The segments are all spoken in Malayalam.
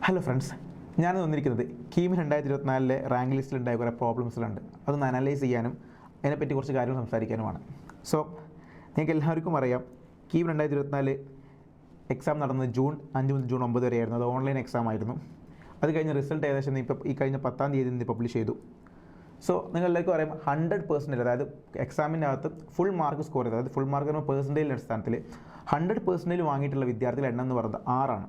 ഹലോ ഫ്രണ്ട്സ്, ഞാൻ വന്നിരിക്കുന്നത് കീം 2024 റാങ്ക് ലിസ്റ്റിലുണ്ടായ കുറേ പ്രോബ്ലംസിലുണ്ട്. അതൊന്ന് അനലൈസ് ചെയ്യാനും അതിനെപ്പറ്റി കുറച്ച് കാര്യങ്ങൾ സംസാരിക്കാനുമാണ്. സോ നിങ്ങൾക്ക് എല്ലാവർക്കും അറിയാം, കീം 2024 എക്സാം നടന്നത് ജൂൺ 5 മുതൽ ജൂൺ 9 വരെയായിരുന്നു. അത് ഓൺലൈൻ എക്സാം ആയിരുന്നു. അത് കഴിഞ്ഞ റിസൾട്ട് ഏകദേശം ഈ കഴിഞ്ഞ 10-ാം തീയതി പബ്ലിഷ് ചെയ്തു. സോ നിങ്ങളെല്ലാവർക്കും അറിയാം, 100%, അതായത് എക്സാമിൻ്റെ അകത്ത് ഫുൾ മാർക്ക് സ്കോർ ചെയ്തത്, അതായത് ഫുൾ മാർക്ക് എന്ന പേഴ്സൻറ്റേജിൻ്റെ അടിസ്ഥാനത്തിൽ 100% വാങ്ങിയിട്ടുള്ള വിദ്യാർത്ഥികളുടെ എണ്ണം എന്ന് പറയുന്നത് 6ആണ്.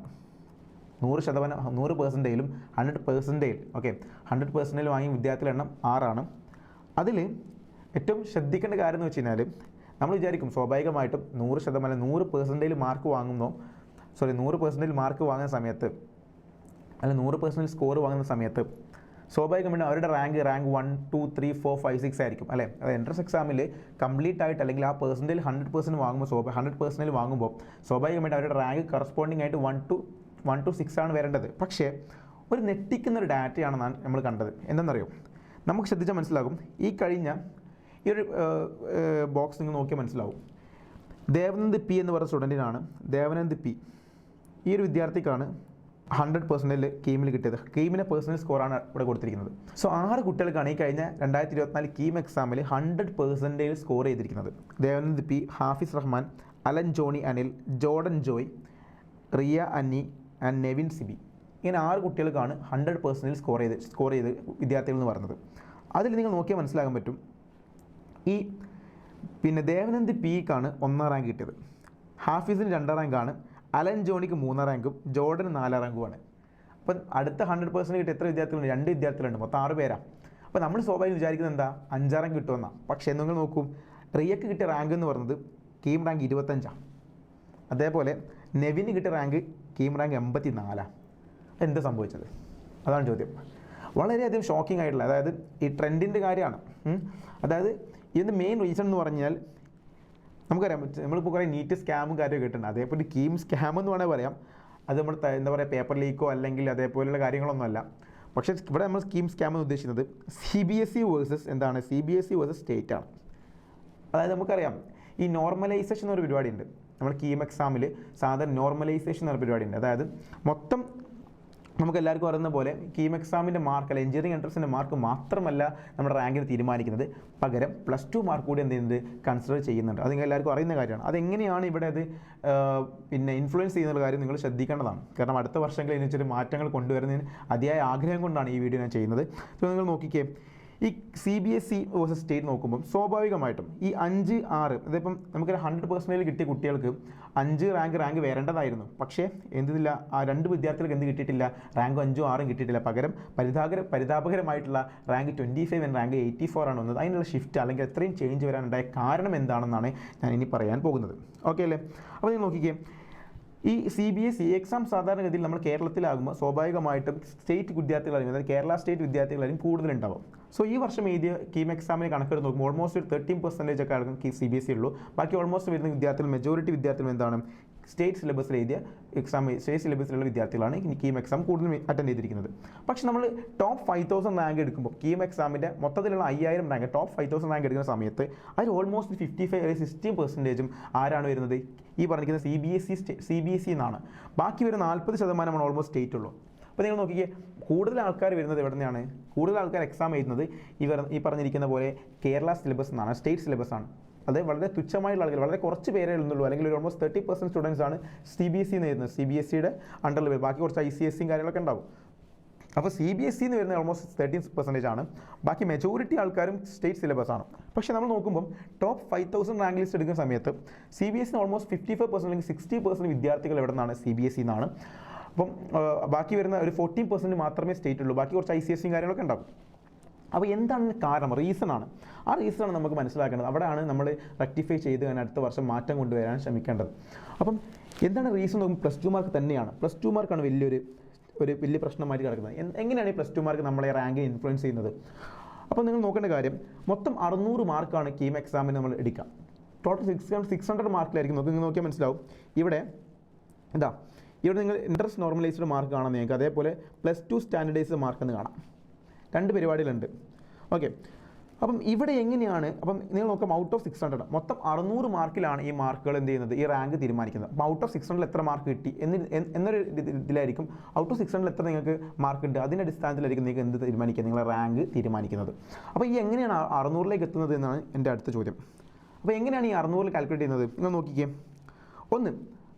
100%ലും 100%, ഓക്കെ, 100% വാങ്ങിയ വിദ്യാർത്ഥികളുടെ എണ്ണം 6ആണ്. അതിൽ ഏറ്റവും ശ്രദ്ധിക്കേണ്ട കാര്യം എന്ന് വെച്ച് കഴിഞ്ഞാൽ, നമ്മൾ വിചാരിക്കും സ്വാഭാവികമായിട്ടും 100% മാർക്ക് വാങ്ങുന്നോ, 100% മാർക്ക് വാങ്ങുന്ന സമയത്ത്, അല്ല 100% സ്കോർ വാങ്ങുന്ന സമയത്ത് സ്വാഭാവികമായിട്ടും അവരുടെ റാങ്ക് 1, 2, 3, 4, 5, 6 ആയിരിക്കും, അല്ലേ? അത് എൻട്രൻസ് എക്സാമിൽ കംപ്ലീറ്റ് ആയിട്ട് അല്ലെങ്കിൽ ആ പേഴ്സൻറ്റേജ് 100% വാങ്ങുമ്പോൾ 100% വാങ്ങുമ്പോൾ സ്വാഭാവികമായിട്ട് അവരുടെ റാങ്ക് കറസ്പോണ്ടിങ് ആയിട്ട് 1 to 6 ആണ് വരേണ്ടത്. പക്ഷേ ഒരു നെട്ടിക്കുന്നൊരു ഡാറ്റയാണ് നമ്മൾ കണ്ടത്. എന്താണെന്നറിയോ? നമുക്ക് ശ്രദ്ധിച്ചാൽ മനസ്സിലാകും. ഈ ഒരു ബോക്സ് നിങ്ങൾ നോക്കിയാൽ മനസ്സിലാവും. ദേവനന്ദ് പി എന്ന് പറയുന്ന സ്റ്റുഡൻറ്റിനാണ്, ദേവനന്ദ് പി, ഈ ഒരു വിദ്യാർത്ഥിക്കാണ് 100% കീമിൽ കിട്ടിയത്. കീമിൻ്റെ പേഴ്സണൽ സ്കോറാണ് ഇവിടെ കൊടുത്തിരിക്കുന്നത്. സോ 6 കുട്ടികൾക്കാണ് ഈ കഴിഞ്ഞ 2024 കീം എക്സാമിൽ 100% സ്കോർ ചെയ്തിരിക്കുന്നത്. Devanand P, Hafiz Rahman, Alan Johny Anil, Jordan Joy, Riya Annie and Nevin Sibi. ഇങ്ങനെ 6 കുട്ടികൾക്കാണ് 100% സ്കോർ ചെയ്ത് വിദ്യാർത്ഥികൾ എന്ന് പറയുന്നത്. അതിൽ നിങ്ങൾ നോക്കിയാൽ മനസ്സിലാക്കാൻ പറ്റും, പിന്നെ ദേവനന്ദ് പിക്കാണ് 1ാം റാങ്ക് കിട്ടിയത്, ഹാഫിസിന് 2ാം റാങ്കാണ്, അലൻ ജോണിക്ക് 3ാം റാങ്കും, ജോർഡന് 4ാം റാങ്കുമാണ്. അപ്പം അടുത്ത 100% കിട്ടിയ എത്ര വിദ്യാർത്ഥികളുണ്ട്? 2 വിദ്യാർത്ഥികളുണ്ട്, മൊത്തം 6 പേരാണ്. അപ്പോൾ നമ്മൾ സ്വാഭാവികം വിചാരിക്കുന്നത് എന്താ, 5ാം റാങ്ക് കിട്ടുമെന്നാണ്. പക്ഷേ നിങ്ങൾ നോക്കൂ, റിയക്ക് കിട്ടിയ റാങ്ക് എന്ന് പറയുന്നത് കീം റാങ്ക് 25ആണ്. അതേപോലെ നെവിന് കിട്ടിയ റാങ്ക് കീം റാങ്ക് 84ആണ്. എന്താ സംഭവിച്ചത്? അതാണ് ചോദ്യം. വളരെയധികം ഷോക്കിംഗ് ആയിട്ടുള്ള, അതായത് ഈ ട്രെൻഡിൻ്റെ കാര്യമാണ്. അതായത് ഇതിൻ്റെ മെയിൻ റീസൺ എന്ന് പറഞ്ഞാൽ, നമുക്കറിയാം, നമ്മളിപ്പോൾ കുറേ നീറ്റ് സ്കാമും കാര്യമൊക്കെ കിട്ടുന്നുണ്ട്. അതേപോലെ കീം സ്കാം എന്ന് വേണമെങ്കിൽ പറയാം. അത് നമ്മൾ എന്താ പറയുക, പേപ്പർ ലീക്കോ അല്ലെങ്കിൽ അതേപോലെയുള്ള കാര്യങ്ങളൊന്നുമല്ല. പക്ഷേ ഇവിടെ നമ്മൾ സ്കാം എന്ന് ഉദ്ദേശിക്കുന്നത് CBSE വേഴ്സസ് സ്റ്റേറ്റ് ആണ്. അതായത് നമുക്കറിയാം, ഈ നോർമലൈസേഷൻ എന്നൊരു പരിപാടിയുണ്ട്. നമ്മൾ കീം എക്സാമിൽ സാധാരണ നോർമലൈസേഷൻ എന്നൊരു പരിപാടിയുണ്ട്. അതായത് മൊത്തം നമുക്ക് എല്ലാവർക്കും അറിയുന്ന പോലെ കീം എക്സാമിൻ്റെ മാർക്ക്, അല്ല എഞ്ചിനീയറിംഗ് എൻട്രൻസിൻ്റെ മാർക്ക് മാത്രമല്ല നമ്മുടെ റാങ്കിന് തീരുമാനിക്കുന്നത്, പകരം +2 മാർക്ക് കൂടി എന്ത് ചെയ്യുന്നുണ്ട്, കൺസിഡർ ചെയ്യുന്നുണ്ട്. അത് നിങ്ങൾ എല്ലാവർക്കും അറിയുന്ന കാര്യമാണ്. അതെങ്ങനെയാണ് ഇവിടെ പിന്നെ ഇൻഫ്ലുവൻസ് ചെയ്യുന്ന കാര്യം നിങ്ങൾ ശ്രദ്ധിക്കേണ്ടതാണ്. കാരണം അടുത്ത വർഷങ്ങളിൽ ഇതിനൊരു മാറ്റങ്ങൾ കൊണ്ടുവരുന്നതിന് അതിയായ ആഗ്രഹം കൊണ്ടാണ് ഈ വീഡിയോ ഞാൻ ചെയ്യുന്നത്. സോ നിങ്ങൾ നോക്കിക്കേ, ഈ CBSE വേഴ്സസ് സ്റ്റേറ്റ് നോക്കുമ്പം സ്വാഭാവികമായിട്ടും ഈ 5, 6, ഇതിപ്പം നമുക്കൊരു 100% കിട്ടിയ കുട്ടികൾക്ക് 5 റാങ്ക് വരേണ്ടതായിരുന്നു. പക്ഷേ എന്തില്ല, ആ 2 വിദ്യാർത്ഥികൾക്ക് എന്ത് കിട്ടിയിട്ടില്ല, റാങ്ക് 5ഉം 6ഉം കിട്ടിയിട്ടില്ല. പകരം പരിതാപകരമായിട്ടുള്ള റാങ്ക് 25 ആൻഡ് റാങ്ക് 84 ആണ് വന്നത്. അതിനുള്ള ഷിഫ്റ്റ് അല്ലെങ്കിൽ എത്രയും ചേഞ്ച് വരാനുണ്ടായ കാരണം എന്താണെന്നാണ് ഞാൻ ഇനി പറയാൻ പോകുന്നത്. ഓക്കെ അല്ലേ? അപ്പോൾ നിങ്ങൾ നോക്കിക്കേ, ഈ CBSE എക്സാം സാധാരണഗതിയിൽ നമ്മൾ കേരളത്തിലാകുമ്പോൾ സ്വാഭാവികമായിട്ടും സ്റ്റേറ്റ് വിദ്യാർത്ഥികളായിരിക്കും, അതായത് കേരള സ്റ്റേറ്റ് വിദ്യാർത്ഥികളായിരിക്കും കൂടുതലുണ്ടാവും. സോ ഈ വർഷം എഴുതിയ കീം എക്സാമിന് കണക്കെടുത്ത് നോക്കുമ്പോൾ ഓൾമോസ്റ്റ് ഒരു 13% ഒക്കെ ആൾക്കും CBSE ഉള്ളൂ. ബാക്കി ഓൾമോസ്റ്റ് വരുന്ന വിദ്യാർത്ഥികൾ, മെജോറിറ്റി വിദ്യാർത്ഥികൾ എന്താണ്, സ്റ്റേറ്റ് സിലബസിൽ എഴുതിയ സ്റ്റേറ്റ് സിലബസിലുള്ള വിദ്യാർത്ഥികളാണ് കീം എക്സാം കൂടുതൽ അറ്റൻഡ് ചെയ്തിരിക്കുന്നത്. പക്ഷേ നമ്മൾ ടോപ്പ് 5000 റാങ്ക് എടുക്കുമ്പോൾ കീം എക്സാമിൻ്റെ മൊത്തത്തിലുള്ള 5000 റാങ്ക്, ടോപ്പ് 5000 റാങ്ക് എടുക്കുന്ന സമയത്ത് അതിൽ ഓൾമോസ്റ്റ് 55-60% ആരാണ് വരുന്നത്, ഈ പറഞ്ഞിരിക്കുന്ന CBSE എന്നാണ്. ബാക്കി വരുന്ന 40% ഓൾമോസ്റ്റ് സ്റ്റേറ്റ് ഉള്ളൂ. അപ്പോൾ നിങ്ങൾ നോക്കിക്കേ, കൂടുതൽ ആൾക്കാർ വരുന്നത് എവിടെ നിന്നാണ്? കൂടുതൽ ആൾക്കാർ എക്സാം എഴുതുന്നത് ഈ പറഞ്ഞിരിക്കുന്ന പോലെ കേരള സിലബസ് എന്നാണ്, സ്റ്റേറ്റ് സിലബസ് ആണ്. അത് വളരെ തുച്ഛമായിട്ടുള്ള ആളുകൾ, വളരെ കുറച്ച് പേരേ എഴുതുന്നുള്ളൂ. അല്ലെങ്കിൽ ഒരു ഓൾമോസ്റ്റ് 30% സ്റ്റുഡൻസ് ആണ് CBSE എന്ന് എഴുതുന്നത്, CBSEയുടെ അണ്ടറിൽ വരും. ബാക്കി കുറച്ച് ICSE കാര്യങ്ങളൊക്കെ ഉണ്ടാവും. അപ്പോൾ CBSE എന്ന് വരുന്നത് ഓൾമോസ്റ്റ് 13% ആണ്. ബാക്കി മെജോറിറ്റി ആൾക്കാരും സ്റ്റേറ്റ് സിലബസ് ആണ്. പക്ഷേ നമ്മൾ നോക്കുമ്പം ടോപ്പ് 5000 റാങ്ക് ലിസ്റ്റ് എടുക്കുന്ന സമയത്ത് CBSE ഓൾമോസ്റ്റ് 55% അല്ലെങ്കിൽ 60% വിദ്യാർത്ഥികൾ എവിടെ നിന്നാണ്, CBSE എന്നാണ്. അപ്പം ബാക്കി വരുന്ന ഒരു 14% മാത്രമേ സ്റ്റേറ്റ് ഉള്ളൂ. ബാക്കി കുറച്ച് ICSE കാര്യങ്ങളൊക്കെ ഉണ്ടാവും. അപ്പോൾ എന്താണ് കാരണം? റീസണാണ്. ആ റീസണാണ് നമുക്ക് മനസ്സിലാക്കേണ്ടത്. അവിടെയാണ് നമ്മൾ റെക്ടിഫൈ ചെയ്ത് തന്നെ അടുത്ത വർഷം മാറ്റം കൊണ്ടുവരാൻ ശ്രമിക്കേണ്ടത്. അപ്പം എന്താണ് റീസൺ നോക്കുമ്പോൾ +2 മാർക്ക് തന്നെയാണ്. +2 മാർക്കാണ് വലിയ പ്രശ്നമായിട്ട് കിടക്കുന്നത്. എങ്ങനെയാണ് ഈ +2 മാർക്ക് നമ്മളെ റാങ്കിനെ ഇൻഫ്ലുവൻസ് ചെയ്യുന്നത്? അപ്പോൾ നിങ്ങൾ നോക്കേണ്ട കാര്യം, മൊത്തം 600 മാർക്കാണ് കീം എക്സാമിന് നമ്മൾ എടുക്കാം. ടോട്ടൽ 600 മാർക്കിലായിരിക്കും. നോക്കിയാൽ മനസ്സിലാവും. ഇവിടെ നിങ്ങൾ ഇൻട്രസ്റ്റ് നോർമലൈസ്ഡ് മാർക്ക് കാണാൻ നിങ്ങൾക്ക്, അതേപോലെ +2 സ്റ്റാൻഡേർഡൈസ്ഡ് മാർക്ക് എന്ന് കാണാം. 2 പരിപാടികളുണ്ട്. ഓക്കെ, അപ്പം ഇവിടെ എങ്ങനെയാണ്, അപ്പം നിങ്ങൾ നോക്കാം ഔട്ട് ഓഫ് 600 മൊത്തം 600 മാർക്കിലാണ് ഈ മാർക്കുകൾ എന്ത് ചെയ്യുന്നത്, ഈ റാങ്ക് തീരുമാനിക്കുന്നത്. അപ്പോൾ ഔട്ട് ഓഫ് 600 എത്ര മാർക്ക് കിട്ടി എന്നൊരു ഇതിലായിരിക്കും ഔട്ട് ഓഫ് 600 എത്ര നിങ്ങൾക്ക് മാർക്ക് ഉണ്ട്, അതിൻ്റെ അടിസ്ഥാനത്തിലായിരിക്കും നിങ്ങൾക്ക് എന്ത് തീരുമാനിക്കുക, നിങ്ങളെ റാങ്ക് തീരുമാനിക്കുന്നത്. അപ്പോൾ ഈ എങ്ങനെയാണ് 600ലേക്ക് എത്തുന്നത് എന്നാണ് എൻ്റെ അടുത്ത ചോദ്യം. അപ്പോൾ എങ്ങനെയാണ് ഈ 600 കാൽക്കുലേറ്റ് ചെയ്യുന്നത്, നിങ്ങൾ നോക്കിക്കേ. ഒന്ന്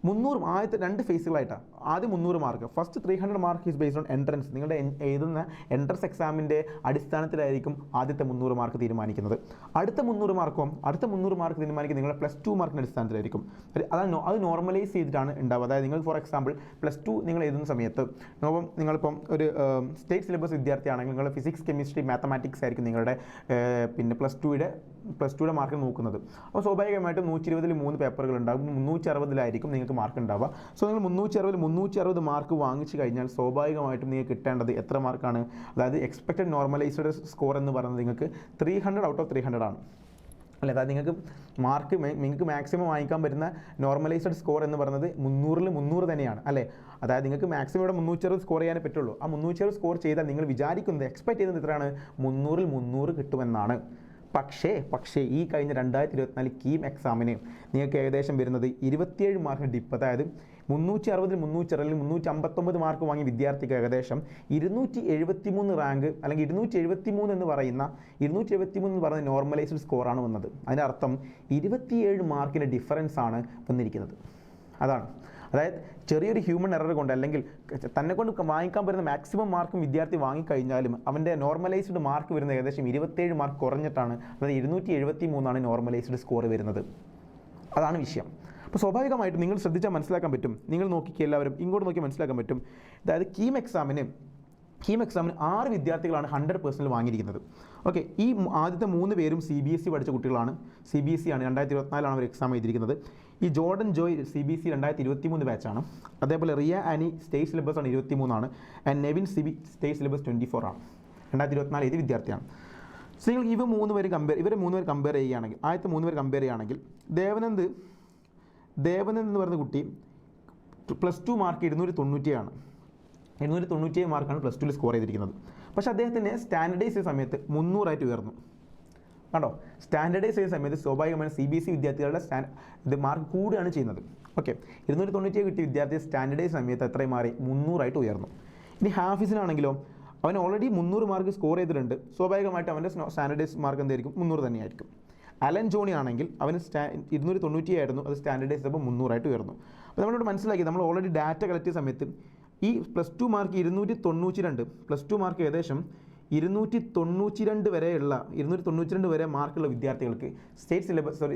300 ആദ്യത്തെ 2 ഫേസുകളായിട്ടാണ്. ആദ്യം 300 mark, first 300 mark is based on entrance. നിങ്ങളുടെ എഴുതുന്ന എൻട്രൻസ് എക്സാമിൻ്റെ അടിസ്ഥാനത്തിലായിരിക്കും ആദ്യത്തെ 300 മാർക്ക് തീരുമാനിക്കുന്നത്. അടുത്ത 300 മാർക്ക് തീരുമാനിക്കുന്നത് നിങ്ങളുടെ +2 മാർക്കിൻ്റെ അടിസ്ഥാനത്തിലായിരിക്കും. അത് നോർമലൈസ് ചെയ്തിട്ടാണ് ഉണ്ടാവുക. അതായത് നിങ്ങൾ ഫോർ എക്സാമ്പിൾ +2 നിങ്ങൾ എഴുതുന്ന സമയത്ത് നിങ്ങളിപ്പം ഒരു സ്റ്റേറ്റ് സിലബസ് വിദ്യാർത്ഥിയാണെങ്കിൽ നിങ്ങൾ ഫിസിക്സ്, കെമിസ്ട്രി, മാത്തമാറ്റിക്സ് ആയിരിക്കും നിങ്ങളുടെ പിന്നെ +2യുടെ മാർക്ക് നോക്കുന്നത്. അപ്പോൾ സ്വാഭാവികമായിട്ടും 120-ൽ 3 പേപ്പറുകൾ ഉണ്ടാകും, 360-ലായിരിക്കും നിങ്ങൾക്ക് മാർക്ക് ഉണ്ടാവുക. സോ നിങ്ങൾ 360 മാർക്ക് വാങ്ങിച്ചു കഴിഞ്ഞാൽ സ്വാഭാവികമായിട്ടും നിങ്ങൾക്ക് കിട്ടേണ്ടത് എത്ര മാർക്കാണ്, അതായത് എക്സ്പെക്റ്റഡ് നോർമലൈസ്ഡ് സ്കോർ എന്ന് പറയുന്നത് നിങ്ങൾക്ക് 300 ഔട്ട് ഓഫ് 300 ആണ് അല്ലേ. അതായത് നിങ്ങൾക്ക് മാക്സിമം വാങ്ങിക്കാൻ പറ്റുന്ന നോർമലൈസ്ഡ് സ്കോർ എന്ന് പറയുന്നത് 300-ൽ 300 തന്നെയാണ് അല്ലേ. അതായത് നിങ്ങൾക്ക് മാക്സിമം ഇവിടെ 360 സ്കോർ ചെയ്യാനേ പറ്റുള്ളൂ. ആ 360 സ്കോർ ചെയ്താൽ നിങ്ങൾ വിചാരിക്കുന്നത് എക്സ്പെക്ട് ചെയ്യുന്നത് എത്രയാണ്, 300-ൽ 300 കിട്ടുമെന്നാണ്. പക്ഷേ ഈ കഴിഞ്ഞ 2024 കീം എക്സാമിന് നിങ്ങൾക്ക് ഏകദേശം വരുന്നത് 27 മാർക്കിന് ഡിപ്പ്. അതായത് 360-ൽ 359 മാർക്ക് വാങ്ങിയ വിദ്യാർത്ഥിക്ക് ഏകദേശം 273 റാങ്ക് അല്ലെങ്കിൽ 273 എന്ന് പറയുന്ന നോർമലൈസ്ഡ് സ്കോറാണ് വന്നത്. അതിൻ്റെ അർത്ഥം 27 മാർക്കിൻ്റെ ഡിഫറൻസ് ആണ് വന്നിരിക്കുന്നത്. അതായത് ചെറിയൊരു ഹ്യൂമൻ എറർ കൊണ്ട് അല്ലെങ്കിൽ തന്നെ കൊണ്ട് വാങ്ങിക്കാൻ പറ്റുന്ന മാക്സിമം മാർക്കും വിദ്യാർത്ഥി വാങ്ങിക്കഴിഞ്ഞാലും അവൻ്റെ നോർമലൈസ്ഡ് മാർക്ക് വരുന്നത് ഏകദേശം 27 മാർക്ക് കുറഞ്ഞിട്ടാണ്. അതായത് 273 നോർമലൈസ്ഡ് സ്കോർ വരുന്നത്. അതാണ് വിഷയം. അപ്പോൾ സ്വാഭാവികമായിട്ടും നിങ്ങൾ ശ്രദ്ധിച്ചാൽ മനസ്സിലാക്കാൻ പറ്റും. നിങ്ങൾ നോക്കിക്കുക, എല്ലാവരും ഇങ്ങോട്ട് നോക്കി മനസ്സിലാക്കാൻ പറ്റും. അതായത് കീം എക്സാമിന് 6 വിദ്യാർത്ഥികളാണ് 100% വാങ്ങിയിരിക്കുന്നത്. ഓക്കെ, ഈ ആദ്യത്തെ 3 പേരും CBSE പഠിച്ച കുട്ടികളാണ്. CBSE ആണ്, 2024 അവർ എക്സാം എഴുതിയിരിക്കുന്നത്. ഈ ജോർഡൻ ജോയ് CBSE 2023 ബാച്ചാണ്. അതേപോലെ റിയ ആനി സ്റ്റേറ്റ് സിലബസ് ആണ് 23 ആൻഡ് നെവിൻ സ്റ്റേറ്റ് സിലബസ് 24 ആണ്. 2024 ഏത് വിദ്യാർത്ഥിയാണ്. സോ നിങ്ങൾ ഇവരെ 3 പേര് കമ്പയർ ചെയ്യുകയാണെങ്കിൽ, ആദ്യത്തെ 3 പേര് കമ്പയർ ചെയ്യുകയാണെങ്കിൽ ദേവനന്ദ് എന്ന് പറയുന്ന കുട്ടി +2 മാർക്ക് 297 മാർക്കാണ് +2ൽ സ്കോർ ചെയ്തിരിക്കുന്നത്. പക്ഷേ അദ്ദേഹത്തിന് സ്റ്റാൻഡർഡൈസ് ചെയ്ത സമയത്ത് 300 ഉയർന്നു. കണ്ടോ, സ്റ്റാൻഡർഡൈസ് ചെയ്ത സമയത്ത് സ്വാഭാവികമായും CBSE വിദ്യാർത്ഥികളുടെ മാർക്ക് കൂടുകയാണ് ചെയ്യുന്നത്. ഓക്കെ, 297 കിട്ടിയ വിദ്യാർത്ഥി സ്റ്റാൻഡർഡൈസ് സമയത്ത് എത്രയും മാറി 300 ഉയർന്നു. ഇനി ഹാഫിസിനാണെങ്കിലോ അവൻ ഓൾറെഡി 300 മാർക്ക് സ്കോർ ചെയ്തിട്ടുണ്ട്. സ്വാഭാവികമായിട്ടും അവൻ്റെ സ്റ്റാൻഡർഡൈസ് മാർക്ക് എന്തായിരിക്കും, 300 തന്നെയായിരിക്കും. അലൻ ജോണി ആണെങ്കിൽ അവന് 297 ആയിരുന്നു, അത് സ്റ്റാൻഡർഡൈസ് ചെയ്തപ്പോൾ 300 ഉയർന്നു. അപ്പോൾ നമ്മളിവിടെ മനസ്സിലാക്കി, നമ്മൾ ഓൾറെഡി ഡാറ്റ കളക്ട് ചെയ്ത സമയത്ത് ഈ +2 മാർക്ക് 292, +2 മാർക്ക് ഏകദേശം 292 വരെ മാർക്കുള്ള വിദ്യാർത്ഥികൾക്ക്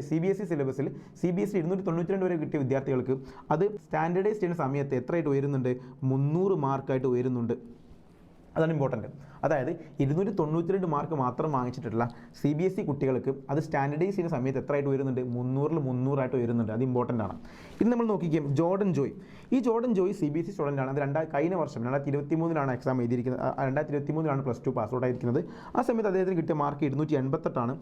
CBSE സിലബസിൽ CBSE 292 വരെ കിട്ടിയ വിദ്യാർത്ഥികൾക്ക് അത് സ്റ്റാൻഡർഡൈസ് ചെയ്യുന്ന സമയത്ത് എത്രയായിട്ട് ഉയരുന്നുണ്ട്, 300 മാർക്കായിട്ട് ഉയരുന്നുണ്ട്. അതാണ് ഇമ്പോർട്ടൻറ്റ്. അതായത് 292 മാർക്ക് മാത്രം വാങ്ങിച്ചിട്ടുള്ള CBSE കുട്ടികൾക്ക് അത് സ്റ്റാൻഡർഡൈസ് ചെയ്യുന്ന സമയത്ത് എത്രയായിട്ട് ഉയരുന്നുണ്ട്, 300-ൽ 300 ഉയരുന്നുണ്ട്. അത് ഇമ്പോർട്ടൻ്റ് ആണ്. ഇനി നമ്മൾ നോക്കിക്കാം ജോർഡൻ ജോയ്. ഈ ജോർഡൻ ജോയ് CBSE സ്റ്റുഡൻ്റ് ആണ്. അത് കഴിഞ്ഞ വർഷം 2023 എക്സാം എഴുതിയിരിക്കുന്നത്. 2023 +2 പാസ് ഔട്ട് ആയിരിക്കുന്നത്. ആ സമയത്ത് അദ്ദേഹത്തിന് കിട്ടിയ മാർക്ക് 288.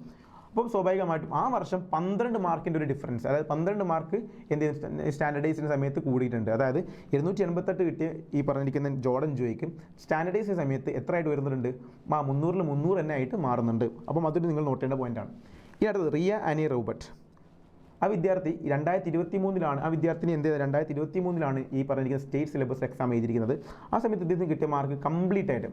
അപ്പം സ്വാഭാവികമായിട്ടും ആ വർഷം 12 മാർക്കിൻ്റെ ഒരു ഡിഫറൻസ്, അതായത് 12 മാർക്ക് സ്റ്റാൻഡർഡൈസിൻ്റെ സമയത്ത് കൂടിയിട്ടുണ്ട്. അതായത് 288 കിട്ടിയ ഈ പറഞ്ഞിരിക്കുന്ന ജോർഡൻ ജോയ്ക്ക് സ്റ്റാൻഡർഡൈസ് ചെയ്യുന്ന സമയത്ത് എത്രയായിട്ട് വരുന്നുണ്ട്, 300-ൽ 300 തന്നെ ആയിട്ട് മാറുന്നുണ്ട്. അപ്പം അതൊരു നിങ്ങൾ നോട്ട് ചെയ്യേണ്ട പോയിൻ്റാണ്. ഈ അടുത്തത് റിയ ആനി റോബർട്ട്. ആ വിദ്യാർത്ഥി 2023 ആ വിദ്യാർത്ഥിനി എന്ത് ചെയ്തത്, 2023 ഈ പറഞ്ഞിരിക്കുന്ന സ്റ്റേറ്റ് സിലബസ് എക്സാം എഴുതിയിരിക്കുന്നത്. ആ സമയത്ത് അദ്ദേഹത്തിന് കിട്ടിയ മാർക്ക് കംപ്ലീറ്റ് ആയിട്ട്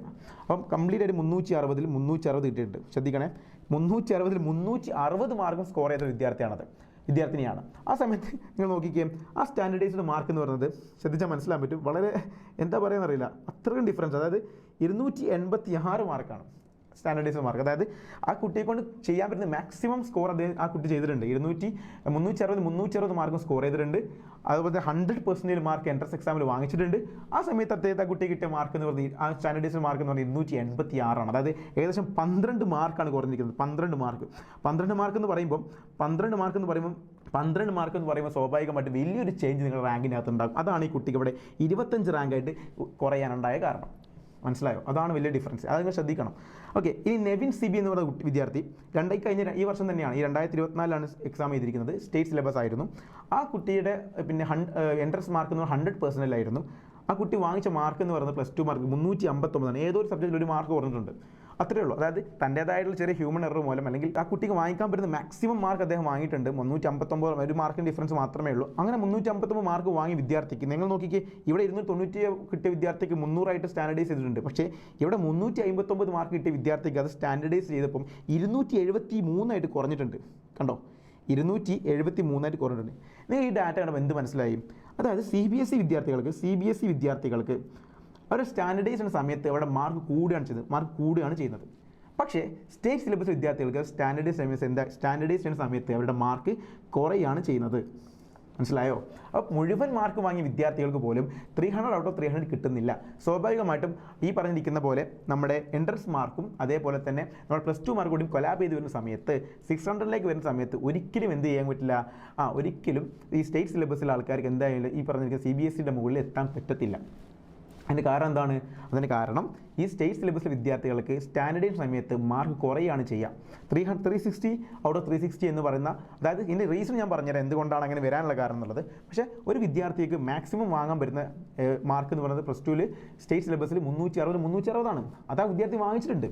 360-ൽ 360 കിട്ടിയിട്ടുണ്ട്. ശ്രദ്ധിക്കണേ, 360-ൽ 360 മാർക്കും സ്കോർ ചെയ്ത വിദ്യാർത്ഥിനിയാണ്. ആ സമയത്ത് നിങ്ങൾ നോക്കിക്കുകയും ആ സ്റ്റാൻഡർഡൈസ്ഡ് മാർക്ക് എന്ന് പറയുന്നത് ശ്രദ്ധിച്ചാൽ മനസ്സിലാൻ പറ്റും, വളരെ എന്താ പറയുക അറിയില്ല, അത്രയും ഡിഫറൻസ്. അതായത് 286 മാർക്കാണ് സ്റ്റാൻഡർഡൈസ്ഡ് മാർക്ക്. അതായത് ആ കുട്ടിയെ കൊണ്ട് ചെയ്യാൻ പറ്റുന്ന മാക്സിമം സ്കോർ ആ കുട്ടി ചെയ്തിട്ടുണ്ട്. 360 മാർക്കും സ്കോർ ചെയ്തിട്ടുണ്ട്. അതുപോലെ 100% മാർക്ക് എൻട്രൻസ് എക്സാമിൽ വാങ്ങിച്ചിട്ടുണ്ട്. ആ സമയത്ത് അദ്ദേഹത്തെ ആ കുട്ടി കിട്ടിയ മാർക്ക് എന്ന് പറഞ്ഞാൽ ആ സ്റ്റാൻഡർഡൈസ്ഡ് മാർക്ക് എന്ന് പറഞ്ഞാൽ 286 ആണ്. അതായത് ഏകദേശം 12 മാർക്കാണ് കുറഞ്ഞിരിക്കുന്നത്. 12 മാർക്ക് എന്ന് പറയുമ്പോൾ സ്വാഭാവികമായിട്ട് വലിയൊരു ചേഞ്ച് നിങ്ങളുടെ റാങ്കിനകത്ത് ഉണ്ടാകും. അതാണ് ഈ കുട്ടിക്ക് ഇവിടെ 25 റാങ്കായിട്ട് കുറയാനുണ്ടായ കാരണം. മനസ്സിലായോ? അതാണ് വലിയ ഡിഫറൻസ്. അത് നിങ്ങൾ ശ്രദ്ധിക്കണം. ഓക്കെ, ഇനി നെവിൻ സിബി എന്ന് പറയുന്ന വിദ്യാർത്ഥി ഈ വർഷം തന്നെയാണ്, ഈ 2024 എക്സാം ചെയ്തിരിക്കുന്നത്. സ്റ്റേറ്റ് സിലബസ് ആയിരുന്നു. ആ കുട്ടിയുടെ പിന്നെ എൻട്രൻസ് മാർക്ക് എന്ന് പറഞ്ഞാൽ 100% ആയിരുന്നു. ആ കുട്ടി വാങ്ങിച്ച മാർക്ക് എന്ന് പറയുന്നത് +2 മാർക്ക് 359. ഏതൊരു സബ്ജക്റ്റിൽ ഒരു മാർക്ക് കുറഞ്ഞിട്ടുണ്ട്. അത്രയേ ഉള്ളൂ. അതായത് തൻ്റേതായിട്ടുള്ള ചെറിയ ഹ്യൂമൻ എറർ മൂലം അല്ലെങ്കിൽ ആ കുട്ടിക്ക് വാങ്ങിക്കാൻ പറ്റുന്ന മാക്സിമം മാർക്ക് അദ്ദേഹം വാങ്ങിയിട്ടുണ്ട്. 359 ഒരു മാർക്കിൻ്റെ ഡിഫറൻസ് മാത്രമേ ഉള്ളൂ. അങ്ങനെ 359 മാർക്ക് വാങ്ങിയ വിദ്യാർത്ഥിക്ക് നിങ്ങൾ നോക്കിക്കേ, ഇവിടെ 290 കിട്ടിയ വിദ്യാർത്ഥിക്ക് 300 സ്റ്റാൻഡർഡൈസ് ചെയ്തിട്ടുണ്ട്. പക്ഷേ ഇവിടെ 359 മാർക്ക് കിട്ടിയ വിദ്യാർത്ഥിക്ക് അത് സ്റ്റാൻഡർഡൈസ് ചെയ്തപ്പം 273 കുറഞ്ഞിട്ടുണ്ട്. കണ്ടോ, 273 കുറഞ്ഞിട്ടുണ്ട്. നിങ്ങൾ ഈ ഡാറ്റ കണ്ടപ്പോൾ എന്ത് മനസ്സിലായി? അതായത് സി ബി എസ് ഇ വിദ്യാർത്ഥികൾക്ക് അവർ സ്റ്റാൻഡർഡൈസ് ചെയ്യുന്ന സമയത്ത് അവിടെ മാർക്ക് കൂടുകയാണ് ചെയ്യുന്നത്. പക്ഷേ സ്റ്റേറ്റ് സിലബസ് വിദ്യാർത്ഥികൾക്ക് സ്റ്റാൻഡർഡൈസ് ചെയ്യുന്ന സമയത്ത് അവരുടെ മാർക്ക് കുറയാണ് ചെയ്യുന്നത്. മനസ്സിലായോ? അപ്പോൾ മുഴുവൻ മാർക്ക് വാങ്ങിയ വിദ്യാർത്ഥികൾക്ക് പോലും 300 ഔട്ട് ഓഫ് 300 കിട്ടുന്നില്ല. സ്വാഭാവികമായിട്ടും ഈ പറഞ്ഞിരിക്കുന്ന പോലെ നമ്മുടെ എൻട്രൻസ് മാർക്കും അതേപോലെ തന്നെ നമ്മൾ +2 മാർക്ക് കൂടി കൊലാബ് ചെയ്ത് വരുന്ന സമയത്ത് 600 വരുന്ന സമയത്ത് ഒരിക്കലും എന്ത് ചെയ്യാൻ പറ്റില്ല, ഒരിക്കലും ഈ സ്റ്റേറ്റ് സിലബസിലെ ആൾക്കാർക്ക് എന്തായാലും ഈ പറഞ്ഞിരിക്കുന്ന CBSEയുടെ മുകളിൽ എത്താൻ പറ്റത്തില്ല. അതിൻ്റെ കാരണം എന്താണ്? അതിന് കാരണം ഈ സ്റ്റേറ്റ് സിലബസിലെ വിദ്യാർത്ഥികൾക്ക് സ്റ്റാൻഡേർഡ് സമയത്ത് മാർക്ക് കുറയാണ് ചെയ്യുക. 360 ഔട്ട് ഓഫ് 360 എന്ന് പറയുന്ന, അതായത് ഇതിൻ്റെ റീസൺ ഞാൻ പറഞ്ഞുതരാം എന്തുകൊണ്ടാണ് അങ്ങനെ വരാനുള്ള കാരണം എന്നുള്ളത്. പക്ഷേ ഒരു വിദ്യാർത്ഥിക്ക് മാക്സിമം വാങ്ങാൻ പറ്റുന്ന മാർക്ക് എന്ന് പറയുന്നത് +2 സ്റ്റേറ്റ് സിലബസിൽ 360 അത് ആ വിദ്യാർത്ഥി വാങ്ങിച്ചിട്ടുണ്ട്.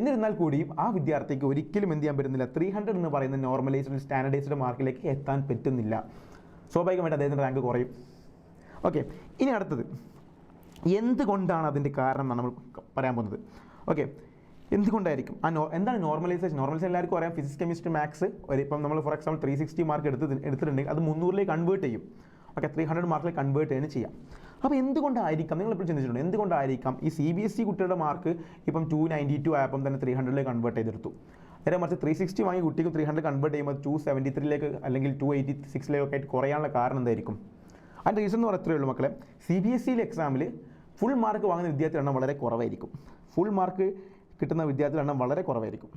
എന്നിരുന്നാൽ കൂടിയും ആ വിദ്യാർത്ഥിക്ക് ഒരിക്കലും എന്ത് ചെയ്യാൻ പറ്റുന്നില്ല, 300 എന്ന് പറയുന്ന നോർമലൈസ്ഡ് സ്റ്റാൻഡർഡൈസ്ഡ് മാർക്കിലേക്ക് എത്താൻ പറ്റുന്നില്ല. സ്വാഭാവികമായിട്ട് അദ്ദേഹത്തിൻ്റെ റാങ്ക് കുറയും. ഓക്കെ, ഇനി അടുത്തത് എന്തുകൊണ്ടാണ് അതിൻ്റെ കാരണം എന്നാണ് നമ്മൾ പറയാൻ പോകുന്നത്. ഓക്കെ, എന്തുകൊണ്ടായിരിക്കും എന്താണ് നോർമലൈസേഷൻ? എല്ലാവർക്കും അറിയാം, ഫിസിക്സ് കെമിസ്ട്രി മാത്സ് ഇപ്പം നമ്മൾ ഫോർ എക്സാമ്പിൾ 360 മാർക്ക് എടുത്തിട്ടുണ്ടെങ്കിൽ അത് 300ലേക്ക് കൺവേർട്ട് ചെയ്യും. ഓക്കെ, 300 മാർക്കിലേക്ക് കൺവേർട്ട് ചെയ്യാൻ ചെയ്യാം. അപ്പോൾ എന്തുകൊണ്ടായിരിക്കാം, നിങ്ങളിപ്പോൾ ചിന്തിച്ചിട്ടുണ്ട് എന്തുകൊണ്ടായിരിക്കാം ഈ CBSE കുട്ടികളുടെ മാർക്ക് ഇപ്പം 292 ആയപ്പം തന്നെ 300ലേക്ക് കൺവേർട്ട് ചെയ്തെടുത്തു. നേരെ മറിച്ച് 360 വാങ്ങിയ കുട്ടിക്ക് 300 കൺവേർട്ട് ചെയ്യുമ്പോൾ 273 അല്ലെങ്കിൽ 286 ആയിട്ട് കുറയാനുള്ള കാരണം എന്തായിരിക്കും? അതിൻ്റെ റീസൺ എന്ന് പറഞ്ഞാൽ ഇത്രയേ ഉള്ളൂ മക്കളെ. CBSE എക്സാമിൽ ഫുൾ മാർക്ക് വാങ്ങുന്ന വിദ്യാർത്ഥികളുടെ എണ്ണം വളരെ കുറവായിരിക്കും. ഫുൾ മാർക്ക് കിട്ടുന്ന വിദ്യാർത്ഥികളുടെ എണ്ണം വളരെ കുറവായിരിക്കും.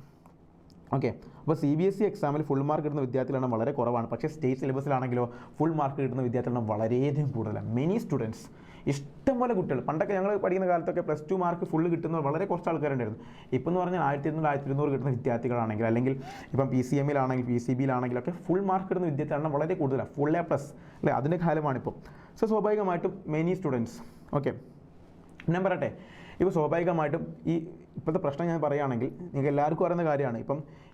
ഓക്കെ, അപ്പോൾ CBSE എക്സാമിൽ ഫുൾ മാർക്ക് കിട്ടുന്ന വിദ്യാർത്ഥികളുടെ എണ്ണം വളരെ കുറവാണ്. പക്ഷേ സ്റ്റേറ്റ് സിലബസിലാണെങ്കിലോ ഫുൾ മാർക്ക് കിട്ടുന്ന വിദ്യാർത്ഥികളുടെ എണ്ണം വളരെയധികം കൂടുതലാണ്. മെനി സ്റ്റുഡൻസ്, ഇഷ്ടംപോലെ കുട്ടികൾ. പണ്ടൊക്കെ ഞങ്ങൾ പഠിക്കുന്ന കാലത്തൊക്കെ +2 മാർക്ക് ഫുൾ കിട്ടുന്ന വളരെ കുറച്ച് ആൾക്കാരുണ്ടായിരുന്നു. ഇപ്പോൾ എന്ന് പറഞ്ഞാൽ 1200 കിട്ടുന്ന വിദ്യാർത്ഥികളാണെങ്കിൽ, അല്ലെങ്കിൽ ഇപ്പം PCMലാണെങ്കിൽ PCBയിലാണെങ്കിലൊക്കെ ഫുൾ മാർക്ക് കിട്ടുന്ന വിദ്യാർത്ഥികളുടെ എണ്ണം വളരെ കൂടുതലാണ്. ഫുൾ A+ അല്ലേ, അതിൻ്റെ കാലമാണിപ്പോൾ. സോ സ്വാഭാവികമായിട്ടും മെനി സ്റ്റുഡൻസ്. ഓക്കെ, ഞാൻ പറയട്ടെ, ഇപ്പോൾ സ്വാഭാവികമായിട്ടും ഈ ഇപ്പോഴത്തെ പ്രശ്നം ഞാൻ പറയുകയാണെങ്കിൽ നിങ്ങൾക്ക് എല്ലാവർക്കും അറിയുന്ന കാര്യമാണ്.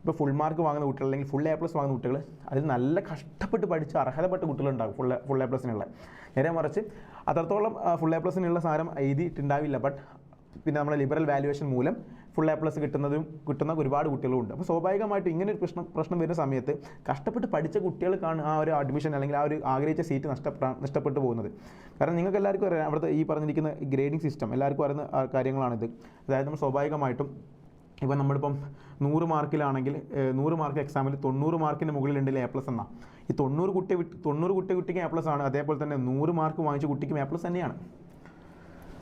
ഇപ്പോൾ ഫുൾ മാർക്ക് വാങ്ങുന്ന കുട്ടികൾ അല്ലെങ്കിൽ ഫുൾ A+ വാങ്ങുന്ന കുട്ടികൾ അതിൽ നല്ല കഷ്ടപ്പെട്ട് പഠിച്ച് അർഹതപ്പെട്ട കുട്ടികളുണ്ടാകും ഫുൾ A+നുള്ള. നേരെ മറിച്ച് അത്രത്തോളം ഫുൾ A+നുള്ള സാധനം എഴുതിയിട്ടുണ്ടാവില്ല. ബട്ട് പിന്നെ നമ്മുടെ ലിബറൽ വാല്യുവേഷൻ മൂലം ഫുൾ A+ കിട്ടുന്ന ഒരുപാട് കുട്ടികളുണ്ട്. അപ്പോൾ സ്വാഭാവികമായിട്ടും ഇങ്ങനെ ഒരു പ്രശ്നം വരുന്ന സമയത്ത് കഷ്ടപ്പെട്ട് പഠിച്ച കുട്ടികൾക്കാണ് ആ ഒരു അഡ്മിഷൻ അല്ലെങ്കിൽ ആ ഒരു ആഗ്രഹിച്ച സീറ്റ് നഷ്ടപ്പെട്ടു പോകുന്നത്. കാരണം നിങ്ങൾക്ക് എല്ലാവർക്കും അറിയാം, അവിടുത്തെ ഈ പറഞ്ഞിരിക്കുന്ന ഗ്രേഡിംഗ് സിസ്റ്റം എല്ലാവർക്കും അറിയുന്ന കാര്യങ്ങളാണിത്. അതായത് നമ്മൾ സ്വാഭാവികമായിട്ടും ഇപ്പം നമ്മളിപ്പം 100 മാർക്കിലാണെങ്കിൽ 100 മാർക്ക് എക്സാമിൽ 90 മാർക്കിൻ്റെ മുകളിലുണ്ടെങ്കിൽ A+ എന്നാണ്. ഈ 90 കുട്ടിക്ക് A+ ആണ്. അതേപോലെ തന്നെ 100 മാർക്ക് വാങ്ങിച്ച കുട്ടിക്കും A+ തന്നെയാണ്.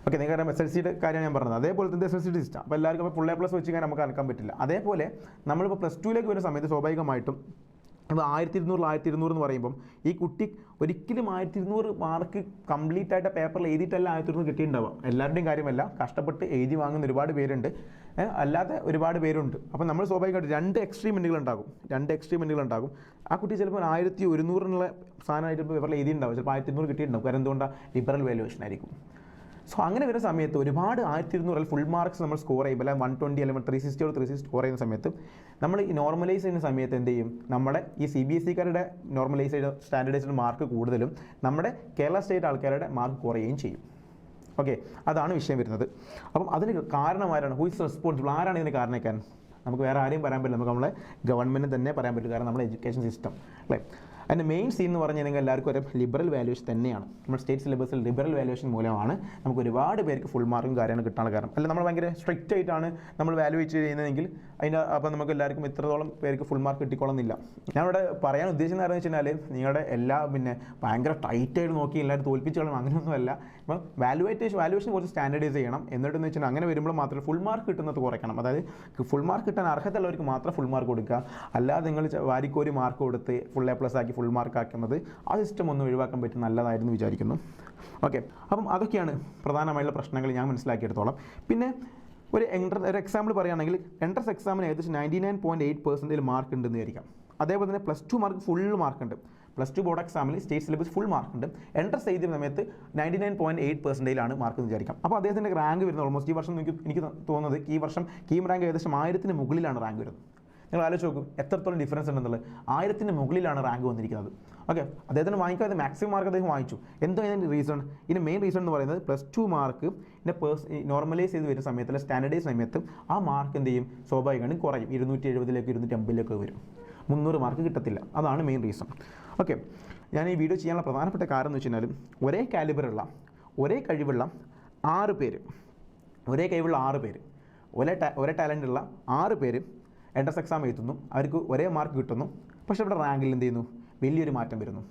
ഓക്കെ, നിങ്ങൾക്കറിയാം SLCയുടെ കാര്യമാണ് ഞാൻ പറഞ്ഞത്. അതേപോലെ തന്നെ SLCയുടെ സിസ്റ്റം. അപ്പോൾ എല്ലാവർക്കും ഇപ്പോൾ ഫുൾ A+ വെച്ച് കഴിഞ്ഞാൽ നമുക്ക് അനക്കാൻ പറ്റില്ല. അതേപോലെ നമ്മളിപ്പോൾ +2ലേക്ക് വരുന്ന സമയത്ത് സ്വാഭാവികമായിട്ടും ഇപ്പോൾ 1200 എന്ന് പറയുമ്പം ഈ കുട്ടി ഒരിക്കലും 1200 മാർക്ക് കംപ്ലീറ്റ് ആയിട്ട് പേപ്പറിൽ എഴുതിയിട്ടല്ല 1200 കിട്ടിയിട്ടുണ്ടാവുക. എല്ലാവരുടെയും കാര്യമല്ല, കഷ്ടപ്പെട്ട് എഴുതി വാങ്ങുന്ന ഒരുപാട് പേരുണ്ട്, അല്ലാതെ ഒരുപാട് പേരുണ്ട്. അപ്പോൾ നമ്മൾ സ്വാഭാവികമായിട്ട് 2 എക്സ്ട്രീമെൻറ്റുകൾ ഉണ്ടാകും. ആ കുട്ടി ചിലപ്പോൾ 1100 സാധനമായിട്ട് പേപ്പറിൽ എഴുതിയിട്ടുണ്ടാവും, ചിലപ്പോൾ 1200 കിട്ടിയിട്ടുണ്ടാവും. കാരണം എന്തുകൊണ്ടാണ്? ലിബറൽ വാല്യുവേഷൻ ആയിരിക്കും. സോ അങ്ങനെ വരുന്ന സമയത്ത് ഒരുപാട് 1200 ഫുൾ മാർക്സ് നമ്മൾ സ്കോർ ചെയ്യുമ്പോൾ, അല്ലെങ്കിൽ 120 അല്ലെങ്കിൽ 360 സ്കോർ ചെയ്യുന്ന സമയത്ത് നമ്മൾ ഈ നോർമലൈസ് ചെയ്യുന്ന സമയത്ത് എന്ത് ചെയ്യും? നമ്മുടെ ഈ CBSEക്കാരുടെ നോർമലൈസ് ചെയ്ത സ്റ്റാൻഡർഡൈസ്ഡ് മാർക്ക് കൂടുതലും നമ്മുടെ കേരള സ്റ്റേറ്റ് ആൾക്കാരുടെ മാർക്ക് കുറയുകയും ചെയ്യും. ഓക്കെ, അതാണ് വിഷയം വരുന്നത്. അപ്പം അതിന് കാരണം ആരാണ്? Who is responsible? ആരാണ് ഇതിന് കാരണക്കാരൻ? നമുക്ക് വേറെ ആരെയും പറയാൻ പറ്റില്ല, നമുക്ക് നമ്മളെ ഗവൺമെൻറ് തന്നെ പറയാൻ പറ്റും. കാരണം നമ്മുടെ എഡ്യൂക്കേഷൻ സിസ്റ്റം അല്ലേ. അതിൻ്റെ മെയിൻ സീൻ എന്ന് പറഞ്ഞു കഴിഞ്ഞാൽ എല്ലാവർക്കും ഒരു ലിബറൽ വാല്യുവേഷൻ തന്നെയാണ്. നമ്മുടെ സ്റ്റേറ്റ് സിലബസിൽ ലിബറൽ വാല്യുവേഷൻ മൂലമാണ് നമുക്ക് ഒരുപാട് പേർക്ക് ഫുൾ മാർക്കും കാര്യങ്ങളും കിട്ടാനുള്ള കാരണം. അല്ല, നമ്മൾ ഭയങ്കര സ്ട്രിക്റ്റ് ആയിട്ടാണ് നമ്മൾ വാല്യുവേറ്റ് ചെയ്യുന്നതെങ്കിൽ അപ്പം നമുക്ക് എല്ലാവർക്കും ഇത്രത്തോളം പേർക്ക് ഫുൾ മാർക്ക് കിട്ടിക്കോളുന്നില്ല. ഞാനിവിടെ പറയാൻ ഉദ്ദേശിക്കുന്നത് എന്ന് വെച്ച് കഴിഞ്ഞാൽ നിങ്ങളുടെ എല്ലാ ഭയങ്കര ടൈറ്റായിട്ട് നോക്കി എല്ലാവരും തോൽപ്പിച്ച് കളയും, അങ്ങനെയൊന്നുമല്ല. ഇപ്പം വാല്യുവേഷൻ കുറച്ച് സ്റ്റാൻഡർഡൈസ് ചെയ്യണം. എന്നിട്ടെന്ന് വെച്ചാൽ അങ്ങനെ വരുമ്പോൾ മാത്രമേ ഫുൾ മാർക്ക് കിട്ടുന്നത് കുറയ്ക്കണം. അതായത് ഫുൾ മാർക്ക് കിട്ടാൻ അർഹതയുള്ളവർക്ക് മാത്രം ഫുൾ മാർക്ക് കൊടുക്കുക. അല്ലാതെ നിങ്ങൾ വാരിക്കോരി മാർക്ക് കൊടുത്ത് ഫുൾ A+ ആക്കി ഫുൾ മാർക്ക് ആക്കുന്നത് ആ സിസ്റ്റം ഒന്ന് ഒഴിവാക്കാൻ പറ്റും, നല്ലതായിരുന്നു വിചാരിക്കുന്നു. ഓക്കെ, അപ്പം അതൊക്കെയാണ് പ്രധാനമായുള്ള പ്രശ്നങ്ങൾ ഞാൻ മനസ്സിലാക്കിയെടുത്തോളം. പിന്നെ ഒരു എക്സാമ്പിൾ പറയുകയാണെങ്കിൽ എൻട്രൻസ് എക്സാമിന് ഏകദേശം 99.8% മാർക്ക് ഉണ്ടെന്ന് വിചാരിക്കാം. അതേപോലെ തന്നെ +2 മാർക്ക് ഫുൾ മാർക്ക് ഉണ്ട്. +2 ബോർഡ് എക്സാമിൽ സ്റ്റേറ്റ് സിലബസ് ഫുൾ മാർക്ക് ഉണ്ട്. എൻട്രൻസ് എഴുതിയ സമയത്ത് 99.8% മാർക്ക് എന്ന് വിചാരിക്കാം. അപ്പോൾ അദ്ദേഹത്തിൻ്റെ റാങ്ക് വരുന്നത് ഓൾമോസ്റ്റ് ഈ വർഷം എനിക്ക് തോന്നുന്നത് ഈ വർഷം കീം റാങ്ക് ഏകദേശം 1000-ന് മുകളിലാണ് റാങ്ക് വരുന്നത്. നിങ്ങൾ ആലോചിച്ച് നോക്കും എത്രത്തോളം ഡിഫറൻസ് ഉണ്ടെന്നുള്ളത്. 1000-ന് മുകളിലാണ് റാങ്ക് വന്നിരിക്കുന്നത്. ഓക്കെ, അദ്ദേഹത്തിന് വാങ്ങിക്കാതെ മാക്സിമം മാർക്ക് അദ്ദേഹം വാങ്ങിച്ചു. എന്തോ ഇതിൻ്റെ റീസൺ? ഇതിൻ്റെ മെയിൻ റീസൺ എന്ന് പറയുന്നത് +2 മാർക്ക് ഇതിൻ്റെ നോർമലൈസ് ചെയ്ത് വരുന്ന സമയത്ത് അല്ല സ്റ്റാൻഡേർഡൈസ് സമയത്ത് ആ മാർക്ക് എന്ത് ചെയ്യും? സ്വാഭാവികമായിട്ടും കുറയും. 270-ലേക്ക് 250-ലേക്ക് വരും. 300 മാർക്ക് കിട്ടത്തില്ല. അതാണ് മെയിൻ റീസൺ. ഓക്കെ, ഞാൻ ഈ വീഡിയോ ചെയ്യാനുള്ള പ്രധാനപ്പെട്ട കാരണം എന്ന് വെച്ച് കഴിഞ്ഞാൽ ഒരേ കാലിബറുള്ള ഒരേ കഴിവുള്ള 6 പേര് ഒരേ ടാലൻ്റുള്ള 6 പേര് എൻട്രൻസ് എക്സാം എഴുതുന്നു. അവർക്ക് ഒരേ മാർക്ക് കിട്ടുന്നു. പക്ഷേ ഇവിടെ റാങ്കിൽ എന്ത് ചെയ്യുന്നു? വലിയൊരു മാറ്റം വരുന്നു.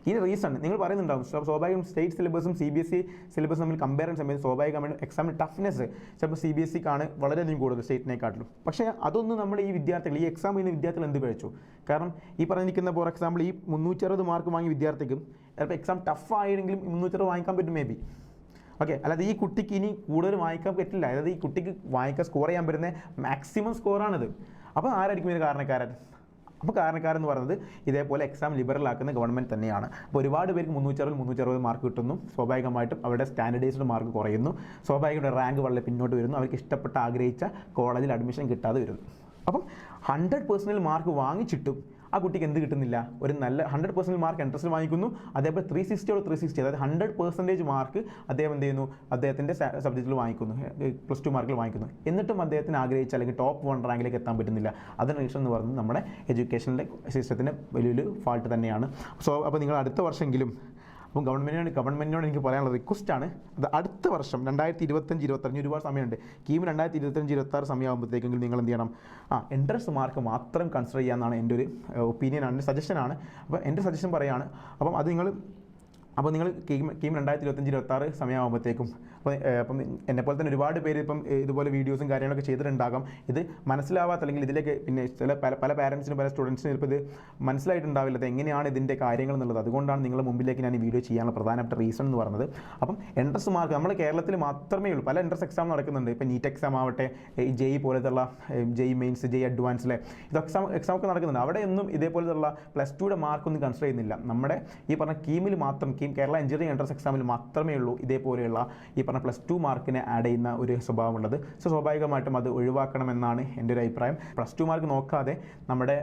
ഇതിന് റീസൺ നിങ്ങൾ പറയുന്നുണ്ടാവും. സ്വാഭാവികം സ്റ്റേറ്റ് സിലബസും CBSE സിലബസും തമ്മിൽ കമ്പയർ ചെയ്യുന്ന സമയത്ത് സ്വാഭാവികമായിട്ടും എക്സാമിന് ടഫ്നെസ് ചിലപ്പോൾ CBSEക്കാണ് വളരെയധികം കൂടുതൽ സ്റ്റേറ്റിനെക്കാട്ടിലും. പക്ഷേ അതൊന്നും നമ്മുടെ ഈ വിദ്യാർത്ഥികൾ ഈ എക്സാം ചെയ്യുന്ന വിദ്യാർത്ഥികൾ എന്ത് കഴിച്ചു? കാരണം ഈ പറഞ്ഞിരിക്കുന്ന ഫോർ എക്സാമ്പിൾ ഈ 360 മാർക്ക് വാങ്ങിയ വിദ്യാർത്ഥിക്കും ചിലപ്പോൾ എക്സാം ടഫ് ആയെങ്കിലും 360 വാങ്ങിക്കാൻ പറ്റും മേ ബി. ഓക്കെ, അല്ലാതെ ഈ കുട്ടിക്ക് ഇനി കൂടുതൽ വാങ്ങിക്കാൻ പറ്റില്ല. അതായത് ഈ കുട്ടിക്ക് സ്കോർ ചെയ്യാൻ പറ്റുന്ന മാക്സിമം സ്കോറാണിത്. അപ്പോൾ ആരായിരിക്കും ഇതിന് കാരണക്കാരൻ? അപ്പോൾ കാരണക്കാരെന്ന് പറയുന്നത് ഇതേപോലെ എക്സാം ലിബറൽ ആക്കുന്ന ഗവൺമെൻറ് തന്നെയാണ്. അപ്പോൾ ഒരുപാട് പേർക്ക് 360 മാർക്ക് കിട്ടുന്നു. സ്വാഭാവികമായിട്ടും അവരുടെ സ്റ്റാൻഡേർഡൈസ്ഡ് മാർക്ക് കുറയുന്നു. സ്വാഭാവികമായിട്ട് റാങ്ക് വളരെ പിന്നോട്ട് വരുന്നു. അവർക്ക് ഇഷ്ടപ്പെട്ട ആഗ്രഹിച്ച കോളേജിൽ അഡ്മിഷൻ കിട്ടാതെ വരുന്നു. അപ്പം 100% മാർക്ക് വാങ്ങിച്ചിട്ടും ആ കുട്ടിക്ക് എന്ത് കിട്ടുന്നില്ല? ഒരു നല്ല 100% മാർക്ക് എൻട്രൻസിൽ വാങ്ങിക്കുന്നു. അതേപോലെ 360 അതായത് 100% മാർക്ക് അദ്ദേഹം എന്ത് ചെയ്യുന്നു? അദ്ദേഹത്തിൻ്റെ സബ്ജക്റ്റിൽ വാങ്ങിക്കുന്നു, +2 മാർക്കിൽ വാങ്ങിക്കുന്നു. എന്നിട്ടും അദ്ദേഹത്തിന് ആഗ്രഹിച്ച അല്ലെങ്കിൽ ടോപ്പ് 1 റാങ്കിലേക്ക് എത്താൻ പറ്റുന്നില്ല. അതിന് റീസൺ എന്ന് പറയുന്നത് നമ്മുടെ എഡ്യൂക്കേഷനിലെ സിസ്റ്റത്തിൻ്റെ വലിയൊരു ഫാൾട്ട് തന്നെയാണ്. അപ്പോൾ നിങ്ങൾ അടുത്ത വർഷമെങ്കിലും അപ്പം ഗവൺമെൻറ്റിനോട് എനിക്ക് പറയാനുള്ള റിക്വസ്റ്റാണ്, അത് അടുത്ത വർഷം 2025-26 ഒരുപാട് സമയമുണ്ട്. കീം 2025-26 സമയമാകുമ്പോഴത്തേക്കെങ്കിലും നിങ്ങൾ എന്ത് ചെയ്യണം? എൻട്രൻസ് മാർക്ക് മാത്രം കൺസിഡർ ചെയ്യാമെന്നാണ് എൻ്റെ ഒരു ഒപ്പീനിയനാണ്, എൻ്റെ സജഷനാണ്. അപ്പോൾ എൻ്റെ സജഷൻ പറയുകയാണ്. അപ്പോൾ നിങ്ങൾ കീം 2025-26 സമയമാകുമ്പോഴത്തേക്കും അപ്പം എന്നെപ്പോലെ തന്നെ ഒരുപാട് പേര് ഇപ്പം ഇതുപോലെ വീഡിയോസും കാര്യങ്ങളൊക്കെ ചെയ്തിട്ടുണ്ടാകാം. ഇത് മനസ്സിലാവാത്ത അല്ലെങ്കിൽ ഇതിലേക്ക് പിന്നെ ചില പല പാരൻസിനും പല സ്റ്റുഡൻസിനും ഇപ്പോൾ ഇത് മനസ്സിലായിട്ടുണ്ടാവില്ല അത് എങ്ങനെയാണ് ഇതിൻ്റെ കാര്യങ്ങൾ എന്നുള്ളത്. അതുകൊണ്ടാണ് നിങ്ങളുടെ മുമ്പിലേക്ക് ഞാൻ ഈ വീഡിയോ ചെയ്യാനുള്ള പ്രധാനപ്പെട്ട റീസൺ എന്ന് പറയുന്നത്. അപ്പം എൻട്രൻസ് മാർക്ക് നമ്മൾ കേരളത്തിൽ മാത്രമേ ഉള്ളൂ. പല എൻട്രൻസ് എക്സാം നടക്കുന്നുണ്ട്. ഇപ്പോൾ നീറ്റ് എക്സാം ആവട്ടെ, JEE പോലത്തുള്ള JEE മെയിൻസ്, JEE അഡ്വാൻസിലെ ഇത് എക്സാം ഒക്കെ നടക്കുന്നുണ്ട്. അവിടെയൊന്നും ഇതേപോലത്തുള്ള +2യുടെ മാർക്കൊന്നും കൺസിഡർ ചെയ്യുന്നില്ല. നമ്മുടെ ഈ പറഞ്ഞ കീമിൽ മാത്രം കേരള എഞ്ചിനീയറിംഗ് എൻട്രൻസ് എക്സാമിൽ മാത്രമേ ഉള്ളൂ ഇതേപോലെയുള്ള ഈ പറഞ്ഞ +2 മാർക്കിനെ ആഡ് ചെയ്യുന്ന ഒരു സ്വഭാവമുള്ളത്. സോ സ്വാഭാവികമായിട്ടും അത് ഒഴിവാക്കണമെന്നാണ് എൻ്റെ ഒരു അഭിപ്രായം. +2 മാർക്ക് നോക്കാതെ നമ്മുടെ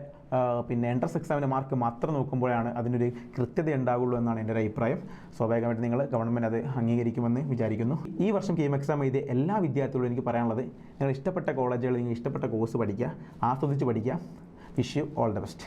പിന്നെ എൻട്രൻസ് എക്സാമിൻ്റെ മാർക്ക് മാത്രം നോക്കുമ്പോഴാണ് അതിനൊരു കൃത്യത ഉണ്ടാകുള്ളൂ എന്നാണ് എൻ്റെ ഒരു അഭിപ്രായം. സ്വാഭാവികമായിട്ട് ഗവൺമെൻറ് അത് അംഗീകരിക്കുമെന്ന് വിചാരിക്കുന്നു. ഈ വർഷം കീം എക്സാം എഴുതിയ എല്ലാ വിദ്യാർത്ഥികളോടും എനിക്ക് പറയാനുള്ളത്, നിങ്ങൾ ഇഷ്ടപ്പെട്ട കോളേജുകൾ, നിങ്ങൾ ഇഷ്ടപ്പെട്ട കോഴ്സ് പഠിക്കുക, ആസ്വദിച്ച് പഠിക്കുക. Wish you all the best.